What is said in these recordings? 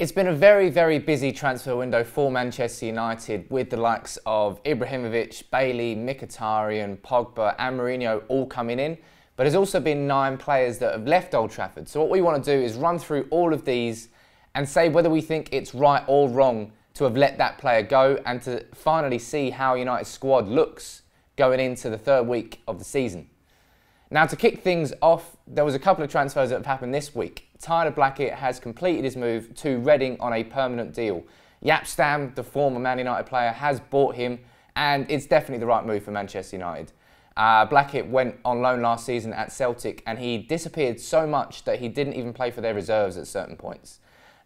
It's been a very, very busy transfer window for Manchester United with the likes of Ibrahimovic, Bailey, Mkhitaryan, Pogba and Mourinho all coming in. But there's also been 9 players that have left Old Trafford. So what we want to do is run through all of these and say whether we think it's right or wrong to have let that player go and to finally see how United's squad looks going into the 3rd week of the season. Now, to kick things off, there was a couple of transfers that have happened this week. Tyler Blackett has completed his move to Reading on a permanent deal. Jaap Stam, the former Man United player, has bought him, and it's definitely the right move for Manchester United. Blackett went on loan last season at Celtic, and he disappeared so much that he didn't even play for their reserves at certain points.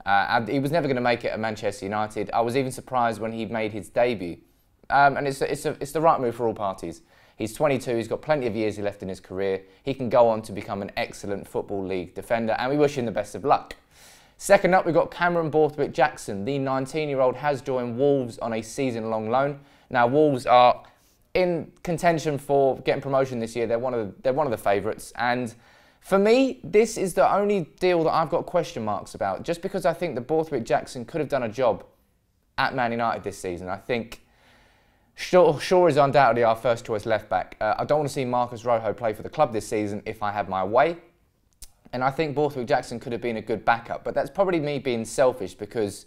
And he was never going to make it at Manchester United. I was even surprised when he made his debut. And it's the right move for all parties. He's 22, he's got plenty of years left in his career. He can go on to become an excellent Football League defender, and we wish him the best of luck. Second up, we've got Cameron Borthwick-Jackson. The 19-year-old has joined Wolves on a season-long loan. Now, Wolves are in contention for getting promotion this year. They're one of the favourites, and for me, this is the only deal that I've got question marks about, just because I think that Borthwick-Jackson could have done a job at Man United this season. I think Shaw is undoubtedly our first choice left back. I don't want to see Marcus Rojo play for the club this season if I had my way. And I think Borthwick-Jackson could have been a good backup. But that's probably me being selfish, because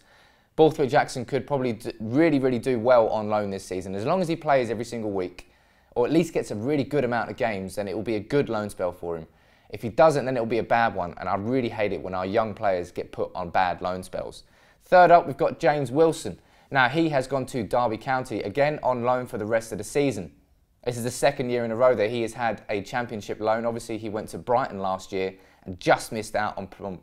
Borthwick-Jackson could probably really do well on loan this season. As long as he plays every single week, or at least gets a really good amount of games, then it will be a good loan spell for him. If he doesn't, then it will be a bad one. And I really hate it when our young players get put on bad loan spells. Third up, we've got James Wilson. Now, he has gone to Derby County, again on loan for the rest of the season. This is the 2nd year in a row that he has had a Championship loan. Obviously, he went to Brighton last year and just missed out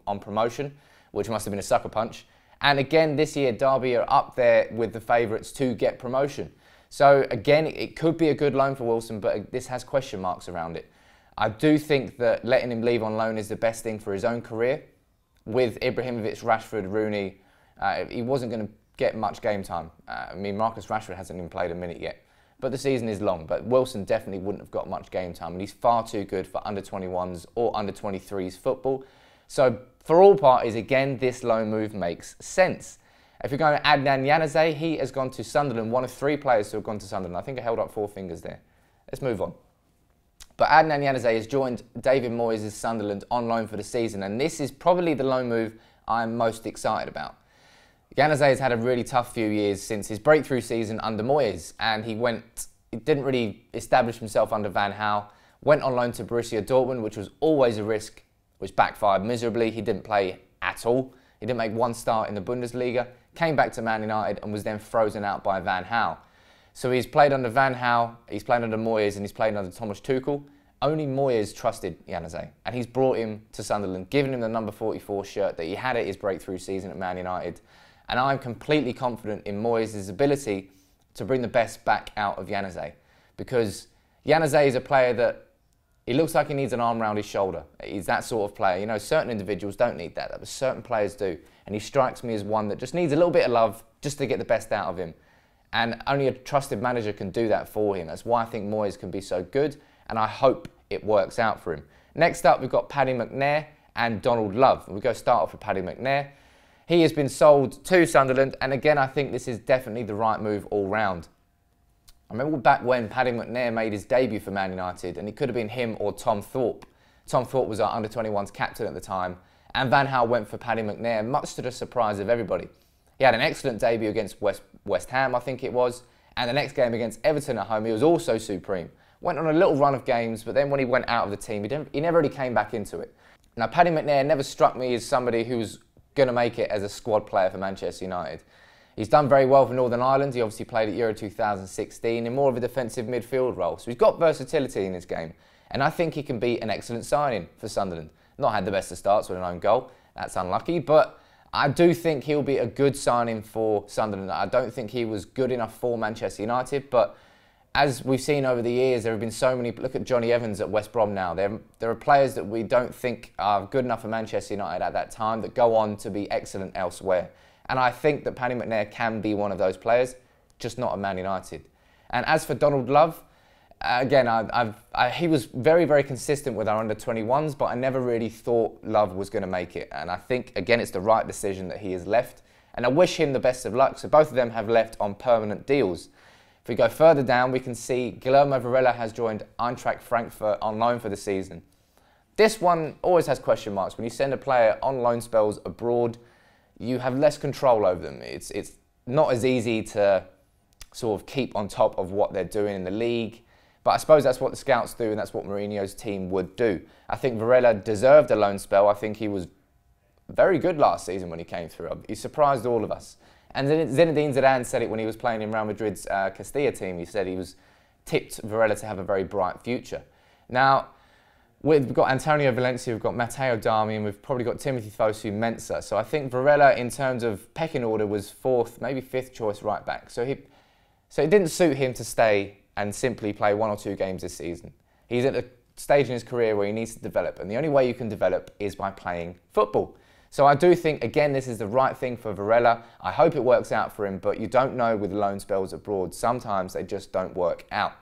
on promotion, which must have been a sucker punch. And again, this year, Derby are up there with the favourites to get promotion. So again, it could be a good loan for Wilson, but this has question marks around it. I do think that letting him leave on loan is the best thing for his own career. With Ibrahimovic, Rashford, Rooney, he wasn't going to get much game time. I mean, Marcus Rashford hasn't even played a minute yet. But the season is long. But Wilson definitely wouldn't have got much game time. And he's far too good for under-21s or under-23s football. So for all parties, again, this loan move makes sense. If you're going to Adnan Januzaj, he has gone to Sunderland. One of 3 players who have gone to Sunderland. I think I held up 4 fingers there. Let's move on. But Adnan Januzaj has joined David Moyes' Sunderland on loan for the season. And this is probably the loan move I'm most excited about. Januzaj has had a really tough few years since his breakthrough season under Moyes, and he didn't really establish himself under Van Gaal, went on loan to Borussia Dortmund, which was always a risk, which backfired miserably. He didn't play at all. He didn't make 1 start in the Bundesliga, came back to Man United and was then frozen out by Van Gaal. So he's played under Van Gaal, he's played under Moyes, and he's played under Thomas Tuchel. Only Moyes trusted Januzaj, and he's brought him to Sunderland, given him the number 44 shirt that he had at his breakthrough season at Man United. And I'm completely confident in Moyes' ability to bring the best back out of Januzaj, because Januzaj is a player that he looks like he needs an arm around his shoulder. He's that sort of player. You know, certain individuals don't need that, but certain players do. And he strikes me as one that just needs a little bit of love just to get the best out of him. And only a trusted manager can do that for him. That's why I think Moyes can be so good, and I hope it works out for him. Next up, we've got Paddy McNair and Donald Love. We'll go start off with Paddy McNair. He has been sold to Sunderland, and again, I think this is definitely the right move all round. I remember back when Paddy McNair made his debut for Man United, and it could have been him or Tom Thorpe. Tom Thorpe was our under-21s captain at the time, and Van Gaal went for Paddy McNair, much to the surprise of everybody. He had an excellent debut against West Ham, I think it was, and the next game against Everton at home, he was also supreme. Went on a little run of games, but then when he went out of the team, he never really came back into it. Now, Paddy McNair never struck me as somebody who was going to make it as a squad player for Manchester United. He's done very well for Northern Ireland. He obviously played at Euro 2016 in more of a defensive midfield role. So he's got versatility in his game. And I think he can be an excellent signing for Sunderland. Not had the best of starts with an own goal. That's unlucky. But I do think he'll be a good signing for Sunderland. I don't think he was good enough for Manchester United. But as we've seen over the years, there have been so many. Look at Johnny Evans at West Brom now. There are players that we don't think are good enough for Manchester United at that time that go on to be excellent elsewhere. And I think that Paddy McNair can be one of those players, just not at Man United. And as for Donald Love, Again, he was very, very consistent with our under-21s, but I never really thought Love was going to make it. And I think, again, it's the right decision that he has left. And I wish him the best of luck. So both of them have left on permanent deals. If we go further down, we can see Guillermo Varela has joined Eintracht Frankfurt on loan for the season. This one always has question marks. When you send a player on loan spells abroad, you have less control over them. It's not as easy to sort of keep on top of what they're doing in the league. But I suppose that's what the scouts do, and that's what Mourinho's team would do. I think Varela deserved a loan spell. I think he was very good last season when he came through. He surprised all of us. And Zinedine Zidane said it when he was playing in Real Madrid's Castilla team. He said he was tipped Varela to have a very bright future. Now, we've got Antonio Valencia, we've got Matteo Darmian, and we've probably got Timothy Fosu Mensah. So I think Varela, in terms of pecking order, was 4th, maybe 5th choice right back. So it didn't suit him to stay and simply play 1 or 2 games this season. He's at a stage in his career where he needs to develop, and the only way you can develop is by playing football. So I do think, again, this is the right thing for Varela. I hope it works out for him, but you don't know with loan spells abroad. Sometimes they just don't work out.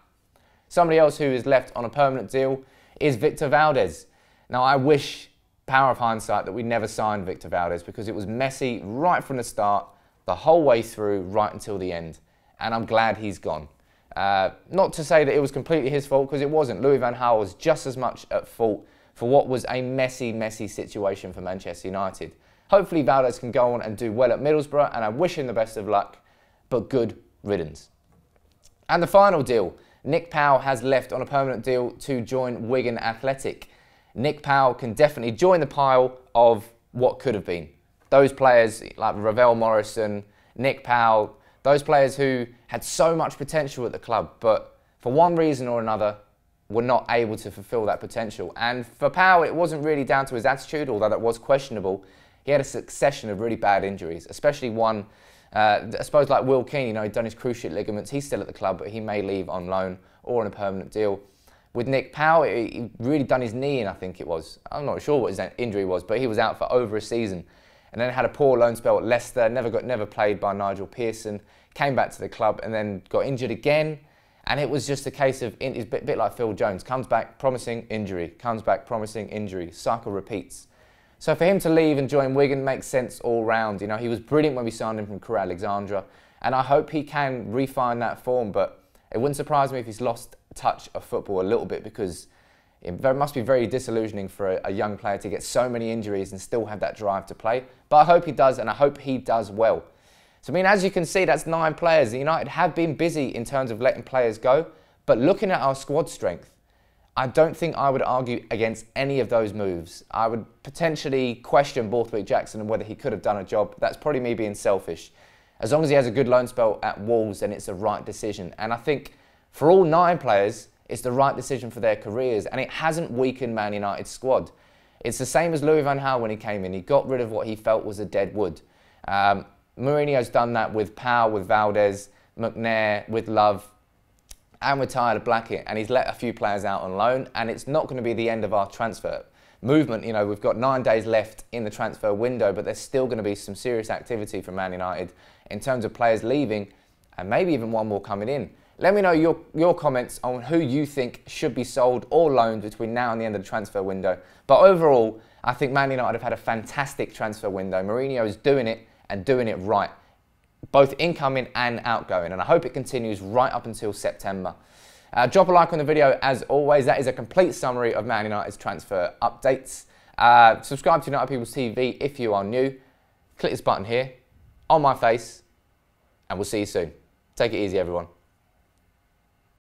Somebody else who is left on a permanent deal is Victor Valdés. Now, I wish, power of hindsight, that we never signed Victor Valdés, because it was messy right from the start, the whole way through, right until the end. And I'm glad he's gone. Not to say that it was completely his fault, because it wasn't. Louis van Gaal was just as much at fault for what was a messy, messy situation for Manchester United. Hopefully Valdés can go on and do well at Middlesbrough, and I wish him the best of luck, but good riddance. And the final deal, Nick Powell has left on a permanent deal to join Wigan Athletic. Nick Powell can definitely join the pile of what could have been. Those players like Ravel Morrison, Nick Powell, those players who had so much potential at the club, but for one reason or another, were not able to fulfill that potential. And for Powell, it wasn't really down to his attitude, although that was questionable. He had a succession of really bad injuries, especially one, I suppose like Will Keane, you know, he'd done his cruciate ligaments. He's still at the club, but he may leave on loan or on a permanent deal. With Nick Powell, he really done his knee in, I think it was. I'm not sure what his injury was, but he was out for over a season. And then had a poor loan spell at Leicester, never played by Nigel Pearson, came back to the club and then got injured again. And it was just a case of, it's a bit like Phil Jones, comes back, promising injury, comes back, promising injury, cycle repeats. So for him to leave and join Wigan makes sense all round. You know, he was brilliant when we signed him from Crewe Alexandra, and I hope he can refine that form, but it wouldn't surprise me if he's lost touch of football a little bit, because it must be very disillusioning for a young player to get so many injuries and still have that drive to play. But I hope he does, and I hope he does well. So, I mean, as you can see, that's 9 players. United have been busy in terms of letting players go, but looking at our squad strength, I don't think I would argue against any of those moves. I would potentially question Borthwick Jackson and whether he could have done a job. That's probably me being selfish. As long as he has a good loan spell at Wolves, then it's the right decision. And I think for all 9 players, it's the right decision for their careers, and it hasn't weakened Man United's squad. It's the same as Louis van Gaal when he came in. He got rid of what he felt was a dead wood. Mourinho's done that with Powell, with Valdés, McNair, with Love, and with Tyler Blackett, and he's let a few players out on loan, and it's not going to be the end of our transfer movement. You know, we've got 9 days left in the transfer window, but there's still going to be some serious activity from Man United in terms of players leaving, and maybe even one more coming in. Let me know your comments on who you think should be sold or loaned between now and the end of the transfer window. But overall, I think Man United have had a fantastic transfer window. Mourinho is doing it, and doing it right, both incoming and outgoing, and I hope it continues right up until September. Drop a like on the video as always. That is a complete summary of Man United's transfer updates. Subscribe to United People's TV if you are new. Click this button here on my face, and we'll see you soon. Take it easy, everyone.